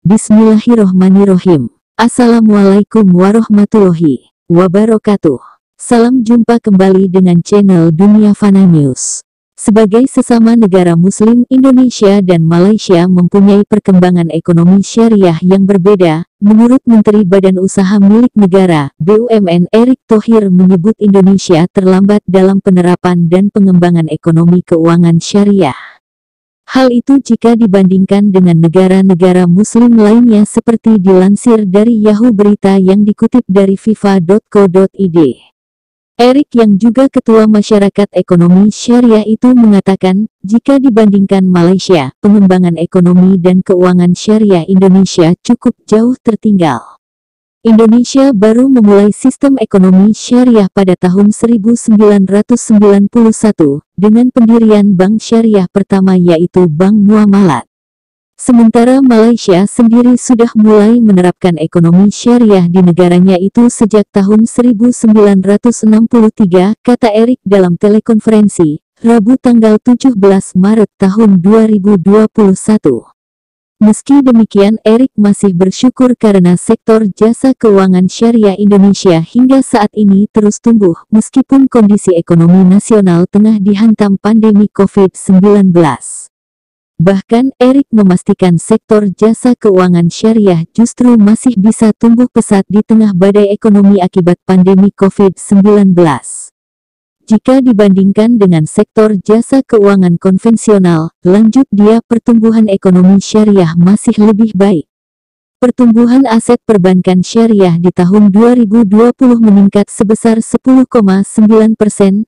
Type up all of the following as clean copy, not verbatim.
Bismillahirrohmanirrohim. Assalamualaikum warahmatullahi wabarakatuh. Salam jumpa kembali dengan channel Dunia Fana News. Sebagai sesama negara Muslim, Indonesia dan Malaysia mempunyai perkembangan ekonomi syariah yang berbeda. Menurut Menteri Badan Usaha Milik Negara (BUMN) Erick Thohir menyebut Indonesia terlambat dalam penerapan dan pengembangan ekonomi keuangan syariah. Hal itu jika dibandingkan dengan negara-negara Muslim lainnya seperti dilansir dari Yahoo Berita yang dikutip dari fifa.co.id. Erick yang juga Ketua Masyarakat Ekonomi Syariah itu mengatakan, jika dibandingkan Malaysia, pengembangan ekonomi dan keuangan syariah Indonesia cukup jauh tertinggal. Indonesia baru memulai sistem ekonomi syariah pada tahun 1991 dengan pendirian bank syariah pertama yaitu Bank Muamalat. Sementara Malaysia sendiri sudah mulai menerapkan ekonomi syariah di negaranya itu sejak tahun 1963, kata Erick dalam telekonferensi, Rabu tanggal 17 Maret tahun 2021. Meski demikian, Erick masih bersyukur karena sektor jasa keuangan syariah Indonesia hingga saat ini terus tumbuh meskipun kondisi ekonomi nasional tengah dihantam pandemi COVID-19. Bahkan, Erick memastikan sektor jasa keuangan syariah justru masih bisa tumbuh pesat di tengah badai ekonomi akibat pandemi COVID-19. Jika dibandingkan dengan sektor jasa keuangan konvensional, lanjut dia, pertumbuhan ekonomi syariah masih lebih baik. Pertumbuhan aset perbankan syariah di tahun 2020 meningkat sebesar 10,9%,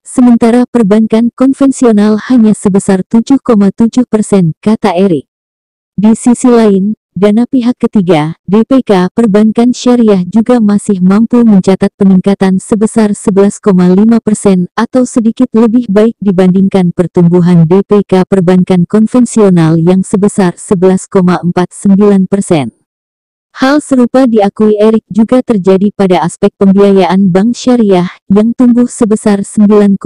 sementara perbankan konvensional hanya sebesar 7,7%, kata Erick. Di sisi lain, dana pihak ketiga, DPK perbankan syariah juga masih mampu mencatat peningkatan sebesar 11,5% atau sedikit lebih baik dibandingkan pertumbuhan DPK perbankan konvensional yang sebesar 11,49%. Hal serupa diakui Erick juga terjadi pada aspek pembiayaan bank syariah yang tumbuh sebesar 9,42%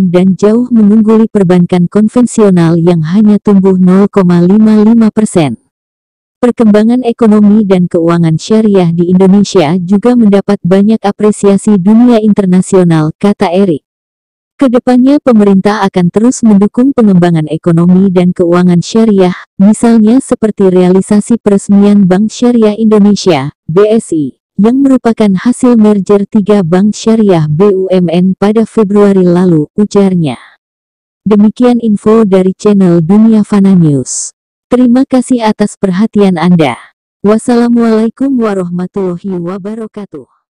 dan jauh mengungguli perbankan konvensional yang hanya tumbuh 0,55%. Perkembangan ekonomi dan keuangan syariah di Indonesia juga mendapat banyak apresiasi dunia internasional, kata Erick. Kedepannya pemerintah akan terus mendukung pengembangan ekonomi dan keuangan syariah, misalnya seperti realisasi peresmian Bank Syariah Indonesia, BSI, yang merupakan hasil merger 3 bank syariah BUMN pada Februari lalu, ujarnya. Demikian info dari channel Dunia Fana News. Terima kasih atas perhatian Anda. Wassalamualaikum warahmatullahi wabarakatuh.